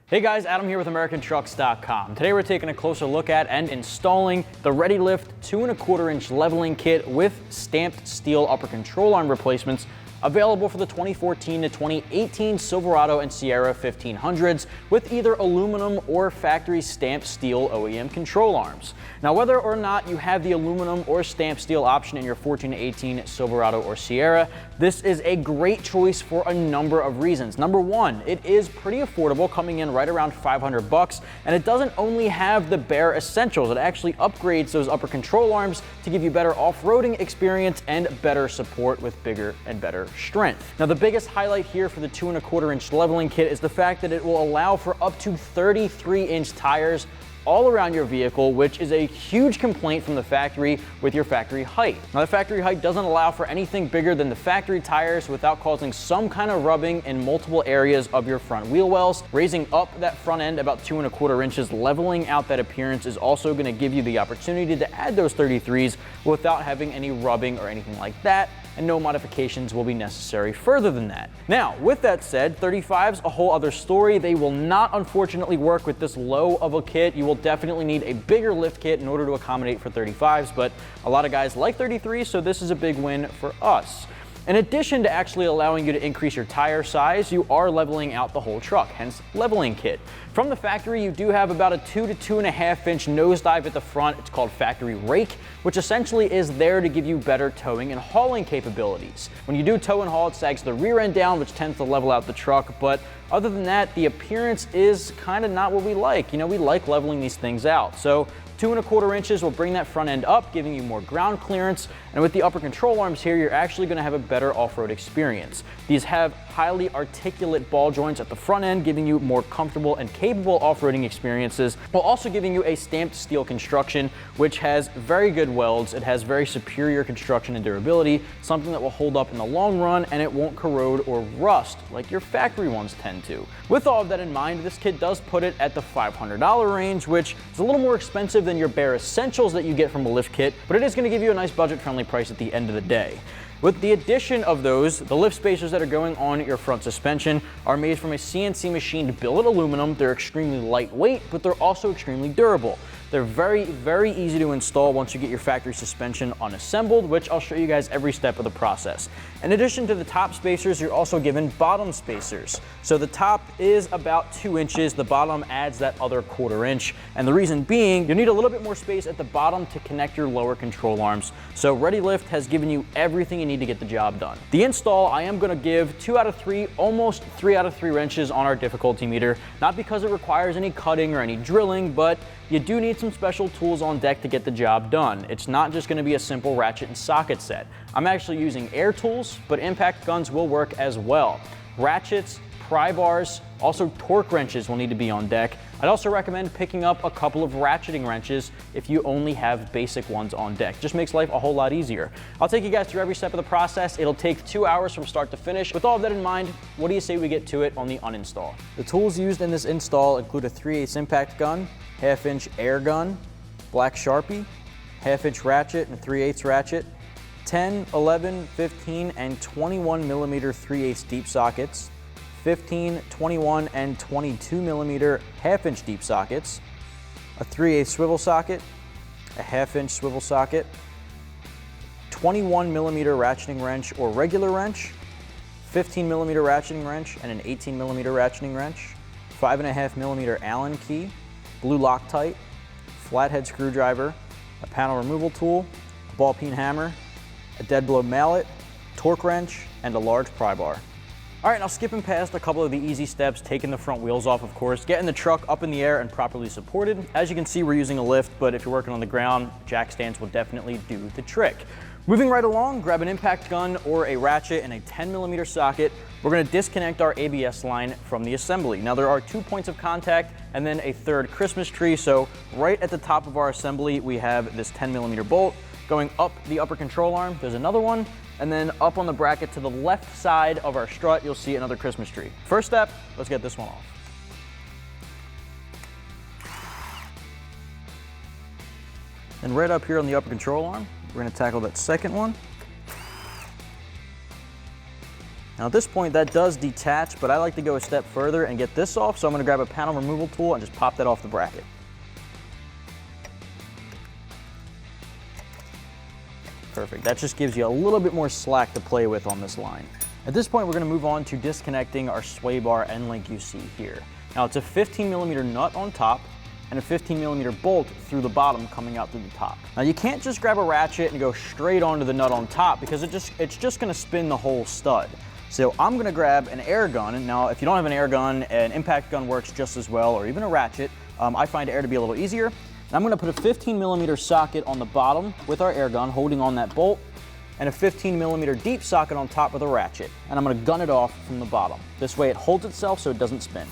Hey guys, Adam here with AmericanTrucks.com. Today we're taking a closer look at and installing the ReadyLIFT 2.25 inch leveling kit with stamped steel upper control arm replacements available for the 2014 to 2018 Silverado and Sierra 1500s with either aluminum or factory stamped steel OEM control arms. Now, whether or not you have the aluminum or stamped steel option in your 14 to 18 Silverado or Sierra, this is a great choice for a number of reasons. Number one, it is pretty affordable, coming in right around $500, and it doesn't only have the bare essentials, it actually upgrades those upper control arms to give you better off-roading experience and better support with bigger and better strength. Now, the biggest highlight here for the 2.25 inch leveling kit is the fact that it will allow for up to 33-inch tires all around your vehicle, which is a huge complaint from the factory with your factory height. Now, the factory height doesn't allow for anything bigger than the factory tires without causing some kind of rubbing in multiple areas of your front wheel wells. Raising up that front end about 2.25 inches, leveling out that appearance, is also going to give you the opportunity to add those 33s without having any rubbing or anything like that, and no modifications will be necessary further than that. Now, with that said, 35's a whole other story. They will not, unfortunately, work with this low of a kit. You will definitely need a bigger lift kit in order to accommodate for 35's, but a lot of guys like 33s, so this is a big win for us. In addition to actually allowing you to increase your tire size, you are leveling out the whole truck, hence leveling kit. From the factory, you do have about a 2 to 2.5 inch nosedive at the front. It's called factory rake, which essentially is there to give you better towing and hauling capabilities. When you do tow and haul, it sags the rear end down, which tends to level out the truck, but other than that, the appearance is kind of not what we like. You know, we like leveling these things out. So 2.25 inches will bring that front end up, giving you more ground clearance. And with the upper control arms here, you're actually going to have a better off-road experience. These have highly articulate ball joints at the front end, giving you more comfortable and capable off-roading experiences, while also giving you a stamped steel construction, which has very good welds. It has very superior construction and durability, something that will hold up in the long run, and it won't corrode or rust like your factory ones tend to. With all of that in mind, this kit does put it at the $500 range, which is a little more expensive than your bare essentials that you get from a lift kit, but it is going to give you a nice budget-friendly price at the end of the day. With the addition of those, the lift spacers that are going on your front suspension are made from a CNC machined billet aluminum. They're extremely lightweight, but they're also extremely durable. They're very, very easy to install once you get your factory suspension unassembled, which I'll show you guys every step of the process. In addition to the top spacers, you're also given bottom spacers. So the top is about 2 inches, the bottom adds that other 1/4 inch, and the reason being, you'll need a little bit more space at the bottom to connect your lower control arms. So ReadyLIFT has given you everything you need to get the job done. The install, I am going to give 2 out of 3, almost 3 out of 3 wrenches on our difficulty meter, not because it requires any cutting or any drilling, but you do need some special tools on deck to get the job done. It's not just going to be a simple ratchet and socket set. I'm actually using air tools, but impact guns will work as well. Ratchets, pry bars, also torque wrenches will need to be on deck. I'd also recommend picking up a couple of ratcheting wrenches if you only have basic ones on deck. Just makes life a whole lot easier. I'll take you guys through every step of the process. It'll take 2 hours from start to finish. With all of that in mind, what do you say we get to it on the uninstall? The tools used in this install include a 3/8 impact gun, 1/2 inch air gun, black Sharpie, 1/2 inch ratchet and 3/8 ratchet, 10, 11, 15, and 21 millimeter 3/8 deep sockets, 15, 21, and 22 millimeter 1/2 inch deep sockets, a 3/8 swivel socket, a 1/2 inch swivel socket, 21 millimeter ratcheting wrench or regular wrench, 15 millimeter ratcheting wrench and an 18 millimeter ratcheting wrench, 5.5 millimeter Allen key, blue Loctite, flathead screwdriver, a panel removal tool, a ball peen hammer, a dead blow mallet, torque wrench, and a large pry bar. All right, now skipping past a couple of the easy steps, taking the front wheels off, of course, getting the truck up in the air and properly supported. As you can see, we're using a lift, but if you're working on the ground, jack stands will definitely do the trick. Moving right along, grab an impact gun or a ratchet and a 10 millimeter socket. We're going to disconnect our ABS line from the assembly. Now, there are 2 points of contact and then a third Christmas tree. So right at the top of our assembly, we have this 10 millimeter bolt. Going up the upper control arm, there's another one. And then up on the bracket to the left side of our strut, you'll see another Christmas tree. First step, let's get this one off. And right up here on the upper control arm, we're going to tackle that second one. Now at this point that does detach, but I like to go a step further and get this off, so I'm going to grab a panel removal tool and just pop that off the bracket. Perfect. That just gives you a little bit more slack to play with on this line. At this point, we're going to move on to disconnecting our sway bar end link you see here. Now it's a 15mm nut on top and a 15mm bolt through the bottom coming out through the top. Now you can't just grab a ratchet and go straight onto the nut on top because it's just going to spin the whole stud. So I'm going to grab an air gun, and now if you don't have an air gun, an impact gun works just as well, or even a ratchet. I find air to be a little easier. And I'm going to put a 15mm socket on the bottom with our air gun holding on that bolt, and a 15mm deep socket on top with a ratchet. And I'm going to gun it off from the bottom. This way it holds itself so it doesn't spin.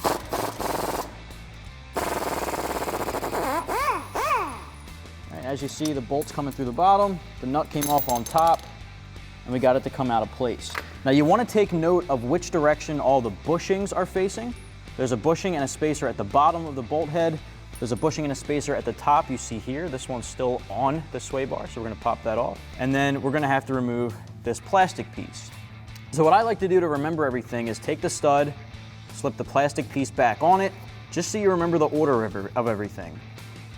And as you see, the bolt's coming through the bottom, the nut came off on top, and we got it to come out of place. Now you want to take note of which direction all the bushings are facing. There's a bushing and a spacer at the bottom of the bolt head. There's a bushing and a spacer at the top you see here. This one's still on the sway bar, so we're going to pop that off. And then we're going to have to remove this plastic piece. So what I like to do to remember everything is take the stud, slip the plastic piece back on it, just so you remember the order of everything.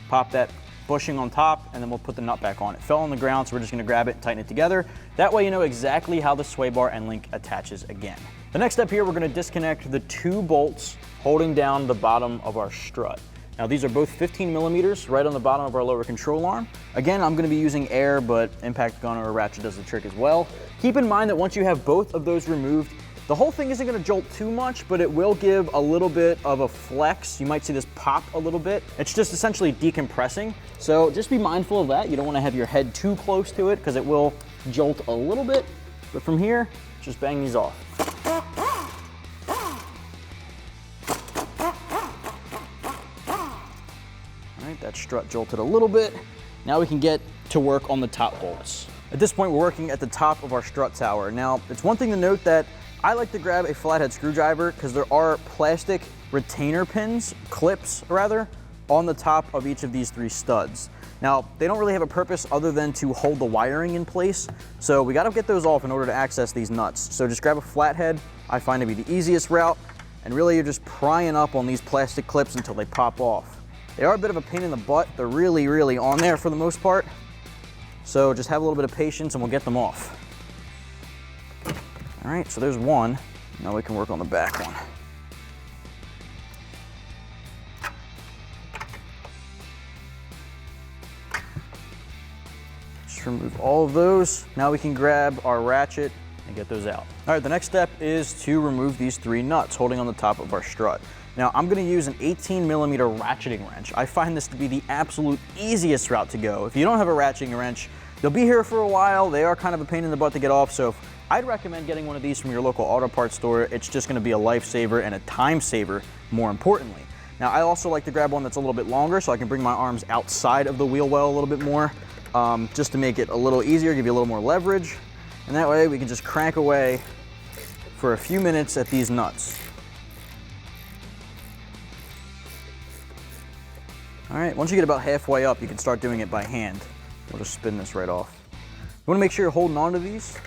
Pop that bushing on top, and then we'll put the nut back on. It fell on the ground, so we're just going to grab it and tighten it together. That way you know exactly how the sway bar end link attaches again. The next step here, we're going to disconnect the two bolts holding down the bottom of our strut. Now these are both 15mm right on the bottom of our lower control arm. Again, I'm going to be using air, but impact gun or a ratchet does the trick as well. Keep in mind that once you have both of those removed, the whole thing isn't going to jolt too much, but it will give a little bit of a flex. You might see this pop a little bit. It's just essentially decompressing. So just be mindful of that. You don't want to have your head too close to it because it will jolt a little bit. But from here, just bang these off. All right, that strut jolted a little bit. Now we can get to work on the top bolts. At this point, we're working at the top of our strut tower. Now, it's one thing to note that I like to grab a flathead screwdriver because there are plastic retainer pins, clips rather, on the top of each of these three studs. Now, they don't really have a purpose other than to hold the wiring in place, so we gotta get those off in order to access these nuts. So just grab a flathead, I find to be the easiest route, and really you're just prying up on these plastic clips until they pop off. They are a bit of a pain in the butt. They're really, really on there for the most part. So just have a little bit of patience and we'll get them off. All right, so there's one. Now we can work on the back one. Just remove all of those. Now we can grab our ratchet and get those out. All right, the next step is to remove these three nuts holding on the top of our strut. Now I'm gonna use an 18mm ratcheting wrench. I find this to be the absolute easiest route to go. If you don't have a ratcheting wrench, you'll be here for a while. They are kind of a pain in the butt to get off, so I'd recommend getting one of these from your local auto parts store. It's just gonna be a lifesaver and a time saver, more importantly. Now I also like to grab one that's a little bit longer so I can bring my arms outside of the wheel well a little bit more, just to make it a little easier, give you a little more leverage. And that way we can just crank away for a few minutes at these nuts. All right, once you get about halfway up, you can start doing it by hand. We'll just spin this right off. You wanna make sure you're holding on to these.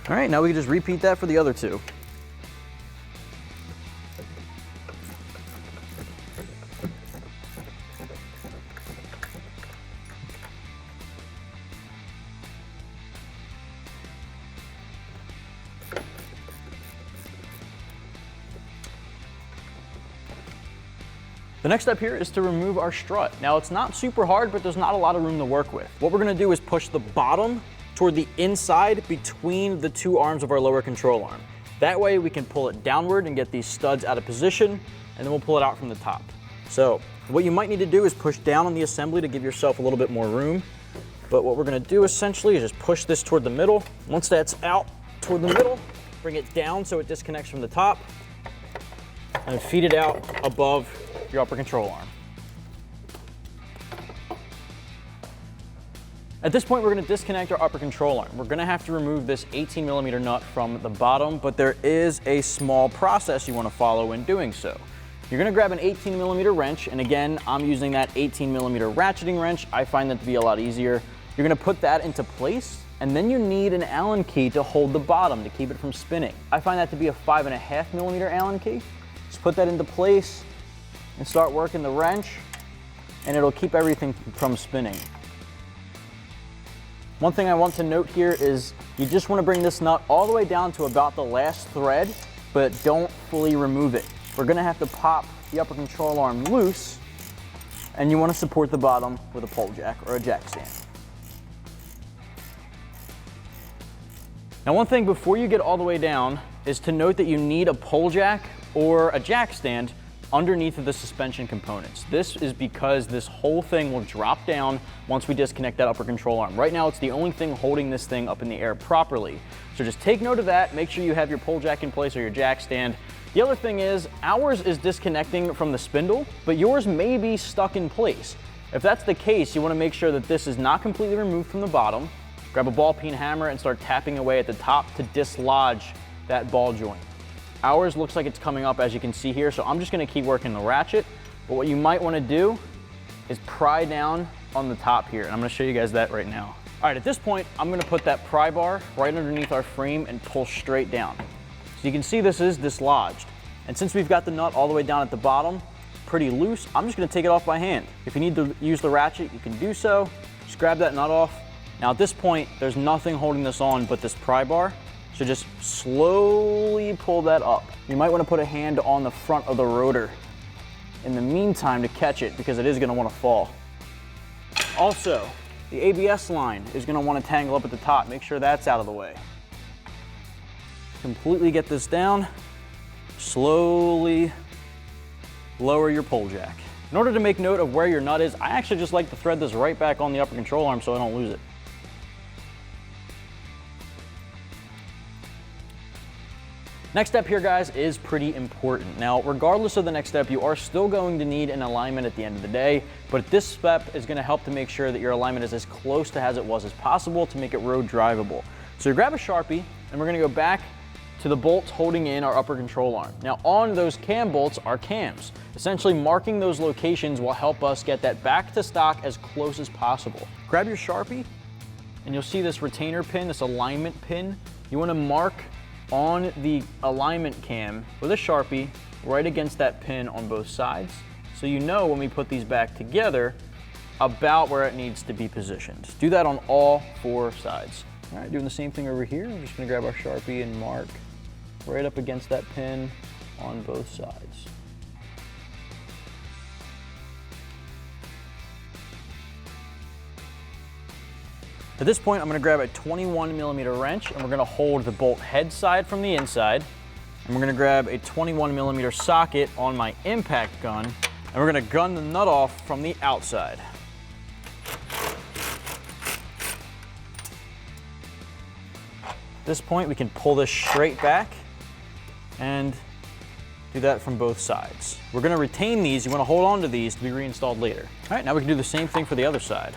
All right, now we can just repeat that for the other two. The next step here is to remove our strut. Now it's not super hard, but there's not a lot of room to work with. What we're gonna do is push the bottom toward the inside between the two arms of our lower control arm. That way we can pull it downward and get these studs out of position, and then we'll pull it out from the top. So what you might need to do is push down on the assembly to give yourself a little bit more room. But what we're gonna do essentially is just push this toward the middle. Once that's out toward the middle, bring it down so it disconnects from the top, and feed it out above your upper control arm. At this point, we're gonna disconnect our upper control arm. We're gonna have to remove this 18mm nut from the bottom, but there is a small process you wanna follow in doing so. You're gonna grab an 18mm wrench, and again, I'm using that 18mm ratcheting wrench. I find that to be a lot easier. You're gonna put that into place, and then you need an Allen key to hold the bottom to keep it from spinning. I find that to be a 5.5mm Allen key. Just put that into place and start working the wrench, and it'll keep everything from spinning. One thing I want to note here is you just want to bring this nut all the way down to about the last thread, but don't fully remove it. We're going to have to pop the upper control arm loose, and you want to support the bottom with a pole jack or a jack stand. Now, one thing before you get all the way down is to note that you need a pole jack or a jack stand underneath of the suspension components. This is because this whole thing will drop down once we disconnect that upper control arm. Right now, it's the only thing holding this thing up in the air properly. So just take note of that. Make sure you have your pole jack in place or your jack stand. The other thing is, ours is disconnecting from the spindle, but yours may be stuck in place. If that's the case, you want to make sure that this is not completely removed from the bottom. Grab a ball peen hammer and start tapping away at the top to dislodge that ball joint. Ours looks like it's coming up, as you can see here, so I'm just going to keep working the ratchet. But what you might want to do is pry down on the top here, and I'm going to show you guys that right now. All right, at this point, I'm going to put that pry bar right underneath our frame and pull straight down. So you can see this is dislodged. And since we've got the nut all the way down at the bottom, pretty loose, I'm just going to take it off by hand. If you need to use the ratchet, you can do so. Just grab that nut off. Now at this point, there's nothing holding this on but this pry bar. So just slowly pull that up. You might want to put a hand on the front of the rotor in the meantime to catch it, because it is going to want to fall. Also, the ABS line is going to want to tangle up at the top. Make sure that's out of the way. Completely get this down. Slowly lower your pole jack. In order to make note of where your nut is, I actually just like to thread this right back on the upper control arm so I don't lose it. Next step here, guys, is pretty important. Now, regardless of the next step, you are still going to need an alignment at the end of the day, but this step is going to help to make sure that your alignment is as close to as it was as possible to make it road drivable. So you grab a Sharpie, and we're going to go back to the bolts holding in our upper control arm. Now, on those cam bolts are cams. Essentially, marking those locations will help us get that back to stock as close as possible. Grab your Sharpie, and you'll see this retainer pin, this alignment pin. You want to mark on the alignment cam with a Sharpie right against that pin on both sides, so you know when we put these back together about where it needs to be positioned. Do that on all four sides. All right, doing the same thing over here. I'm just gonna grab our Sharpie and mark right up against that pin on both sides. At this point, I'm going to grab a 21mm wrench, and we're going to hold the bolt head side from the inside, and we're going to grab a 21mm socket on my impact gun, and we're going to gun the nut off from the outside. At this point, we can pull this straight back and do that from both sides. We're going to retain these. You want to hold on to these to be reinstalled later. All right, now we can do the same thing for the other side.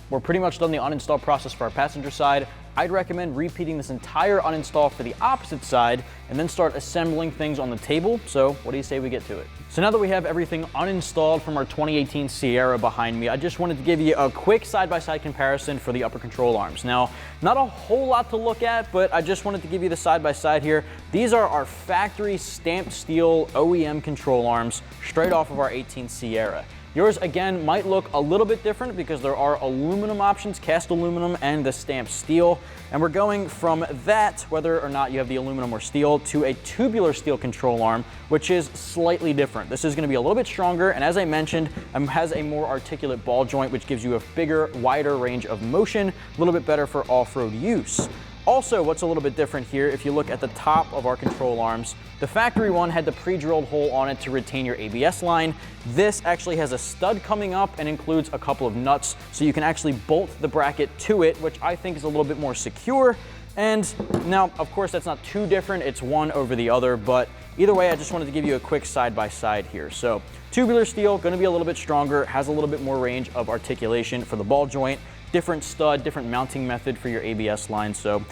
We're pretty much done the uninstall process for our passenger side. I'd recommend repeating this entire uninstall for the opposite side and then start assembling things on the table. So what do you say we get to it? So now that we have everything uninstalled from our 2018 Sierra behind me, I just wanted to give you a quick side-by-side comparison for the upper control arms. Now, not a whole lot to look at, but I just wanted to give you the side-by-side here. These are our factory stamped steel OEM control arms straight off of our 18 Sierra. Yours, again, might look a little bit different because there are aluminum options, cast aluminum and the stamped steel. And we're going from that, whether or not you have the aluminum or steel, to a tubular steel control arm, which is slightly different. This is going to be a little bit stronger, and as I mentioned, has a more articulate ball joint, which gives you a bigger, wider range of motion, a little bit better for off-road use. Also, what's a little bit different here, if you look at the top of our control arms, the factory one had the pre-drilled hole on it to retain your ABS line. This actually has a stud coming up and includes a couple of nuts, so you can actually bolt the bracket to it, which I think is a little bit more secure. And now, of course, that's not too different. It's one over the other, but either way, I just wanted to give you a quick side-by-side here. So tubular steel, gonna be a little bit stronger, has a little bit more range of articulation for the ball joint, different stud, different mounting method for your ABS line. So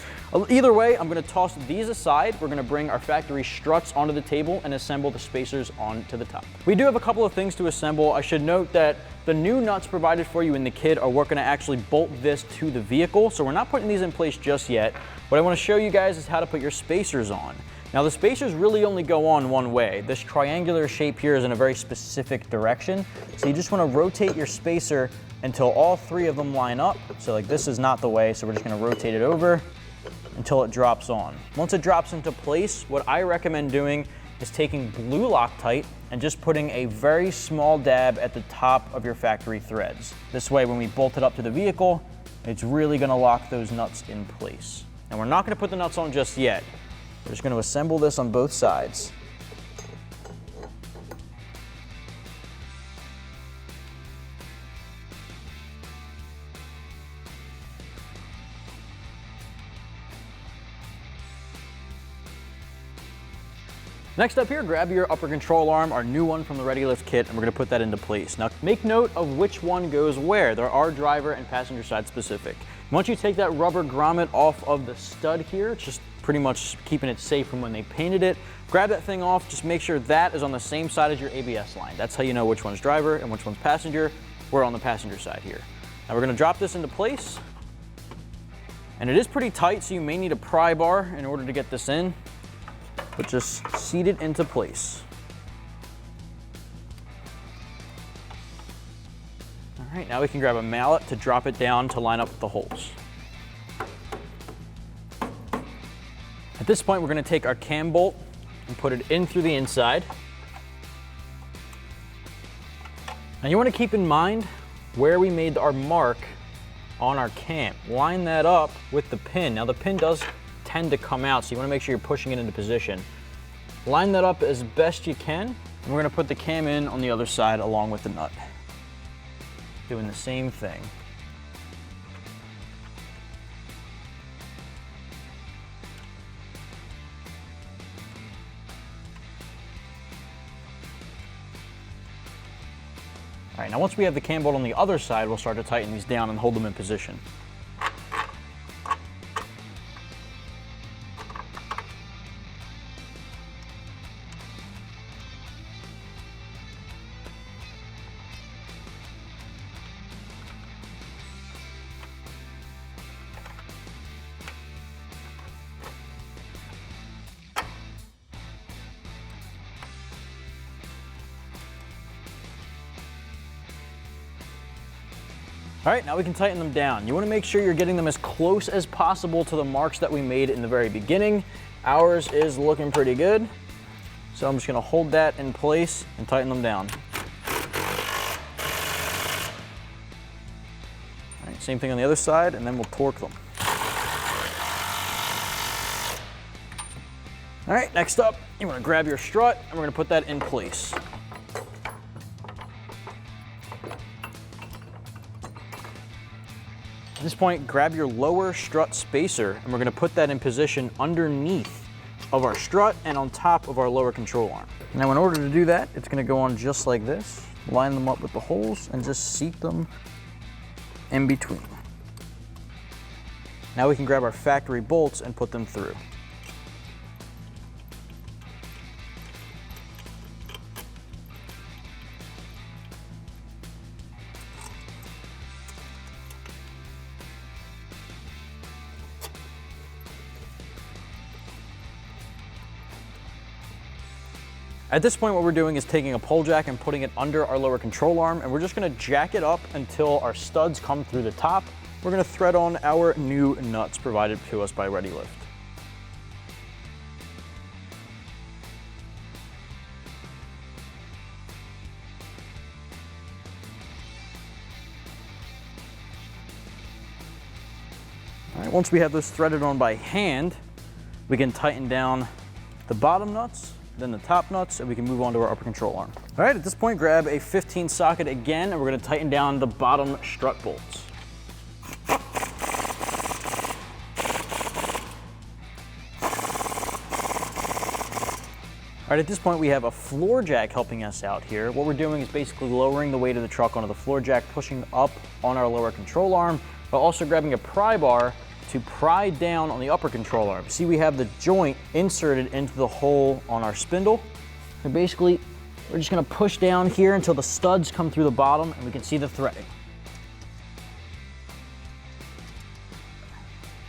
either way, I'm gonna toss these aside. We're gonna bring our factory struts onto the table and assemble the spacers onto the top. We do have a couple of things to assemble. I should note that the new nuts provided for you in the kit are what gonna actually bolt this to the vehicle. So we're not putting these in place just yet. What I wanna show you guys is how to put your spacers on. Now the spacers really only go on one way. This triangular shape here is in a very specific direction. So you just wanna rotate your spacer until all three of them line up. So like this is not the way, so we're just gonna rotate it over until it drops on. Once it drops into place, what I recommend doing is taking blue Loctite and just putting a very small dab at the top of your factory threads. This way, when we bolt it up to the vehicle, it's really gonna lock those nuts in place. And we're not gonna put the nuts on just yet. We're just gonna assemble this on both sides. Next up here, grab your upper control arm, our new one from the ReadyLIFT kit, and we're gonna put that into place. Now, make note of which one goes where. There are driver and passenger side specific. Once you take that rubber grommet off of the stud here, it's just pretty much keeping it safe from when they painted it. Grab that thing off, just make sure that is on the same side as your ABS line. That's how you know which one's driver and which one's passenger. We're on the passenger side here. Now we're gonna drop this into place. And it is pretty tight, so you may need a pry bar in order to get this in. But just seat it into place. All right, now we can grab a mallet to drop it down to line up with the holes. At this point, we're gonna take our cam bolt and put it in through the inside. Now you wanna keep in mind where we made our mark on our cam. Line that up with the pin. Now the pin does tend to come out, so you wanna make sure you're pushing it into position. Line that up as best you can, and we're gonna put the cam in on the other side along with the nut. Doing the same thing. All right, now once we have the cam bolt on the other side, we'll start to tighten these down and hold them in position. All right, now we can tighten them down. You wanna make sure you're getting them as close as possible to the marks that we made in the very beginning. Ours is looking pretty good. So I'm just gonna hold that in place and tighten them down. All right, same thing on the other side, and then we'll torque them. All right, next up, you wanna grab your strut, and we're gonna put that in place. At this point, grab your lower strut spacer, and we're gonna put that in position underneath of our strut and on top of our lower control arm. Now, in order to do that, it's gonna go on just like this. Line them up with the holes and just seat them in between. Now we can grab our factory bolts and put them through. At this point, what we're doing is taking a pole jack and putting it under our lower control arm, and we're just gonna jack it up until our studs come through the top. We're gonna thread on our new nuts provided to us by ReadyLIFT. All right, once we have those threaded on by hand, we can tighten down the bottom nuts, then the top nuts, and we can move on to our upper control arm. All right, at this point, grab a 15 socket again, and we're gonna tighten down the bottom strut bolts. All right, at this point we have a floor jack helping us out here. What we're doing is basically lowering the weight of the truck onto the floor jack, pushing up on our lower control arm, but also grabbing a pry bar to pry down on the upper control arm. See, we have the joint inserted into the hole on our spindle. And basically, we're just gonna push down here until the studs come through the bottom and we can see the threading.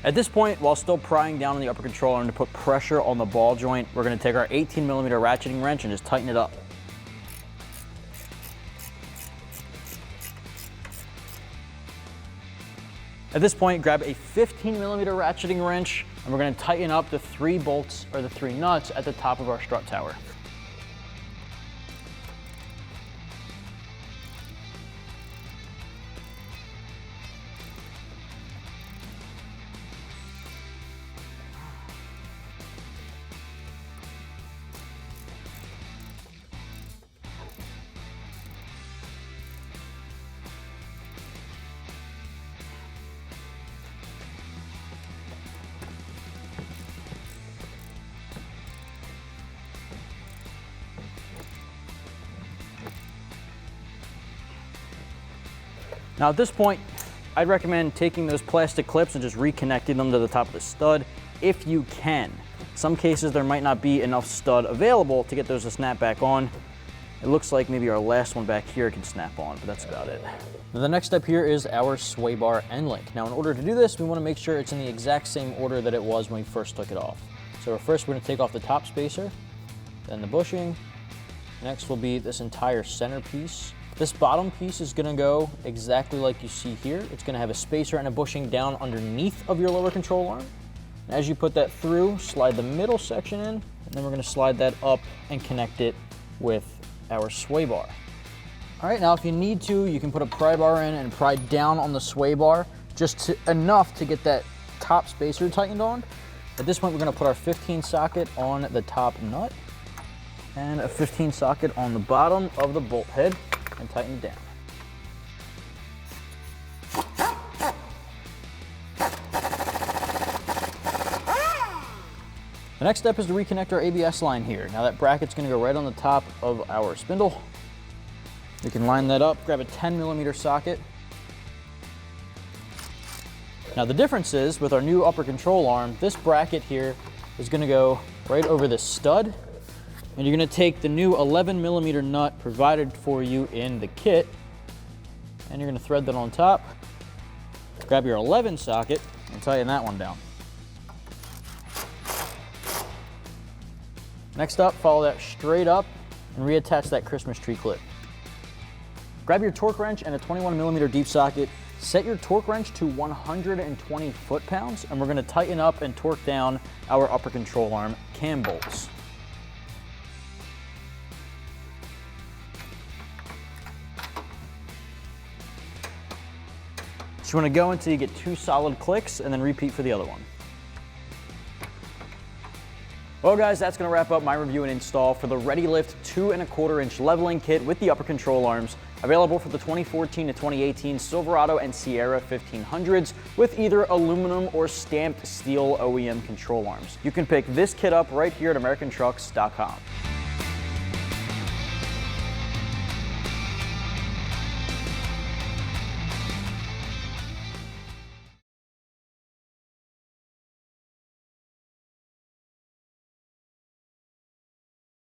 At this point, while still prying down on the upper control arm to put pressure on the ball joint, we're gonna take our 18mm ratcheting wrench and just tighten it up. At this point, grab a 15mm ratcheting wrench and we're gonna tighten up the 3 bolts or the 3 nuts at the top of our strut tower. Now at this point, I'd recommend taking those plastic clips and just reconnecting them to the top of the stud if you can. In some cases there might not be enough stud available to get those to snap back on. It looks like maybe our last one back here can snap on, but that's about it. Now the next step here is our sway bar end link. Now in order to do this, we want to make sure it's in the exact same order that it was when we first took it off. So first we're going to take off the top spacer, then the bushing. Next will be this entire center piece. This bottom piece is gonna go exactly like you see here. It's gonna have a spacer and a bushing down underneath of your lower control arm. And as you put that through, slide the middle section in, and then we're gonna slide that up and connect it with our sway bar. All right, now if you need to, you can put a pry bar in and pry down on the sway bar, just enough to get that top spacer tightened on. At this point, we're gonna put our 15 socket on the top nut and a 15 socket on the bottom of the bolt head, and tighten it down. The next step is to reconnect our ABS line here. Now that bracket's gonna go right on the top of our spindle. We can line that up, grab a 10mm socket. Now the difference is, with our new upper control arm, this bracket here is gonna go right over this stud. And you're gonna take the new 11mm nut provided for you in the kit, and you're gonna thread that on top, grab your 11 socket, and tighten that one down. Next up, follow that straight up and reattach that Christmas tree clip. Grab your torque wrench and a 21mm deep socket, set your torque wrench to 120 foot-pounds, and we're gonna tighten up and torque down our upper control arm cam bolts. So you want to go until you get 2 solid clicks and then repeat for the other one. Well guys, that's going to wrap up my review and install for the ReadyLIFT 2.25-inch leveling kit with the upper control arms, available for the 2014 to 2018 Silverado and Sierra 1500s with either aluminum or stamped steel OEM control arms. You can pick this kit up right here at AmericanTrucks.com.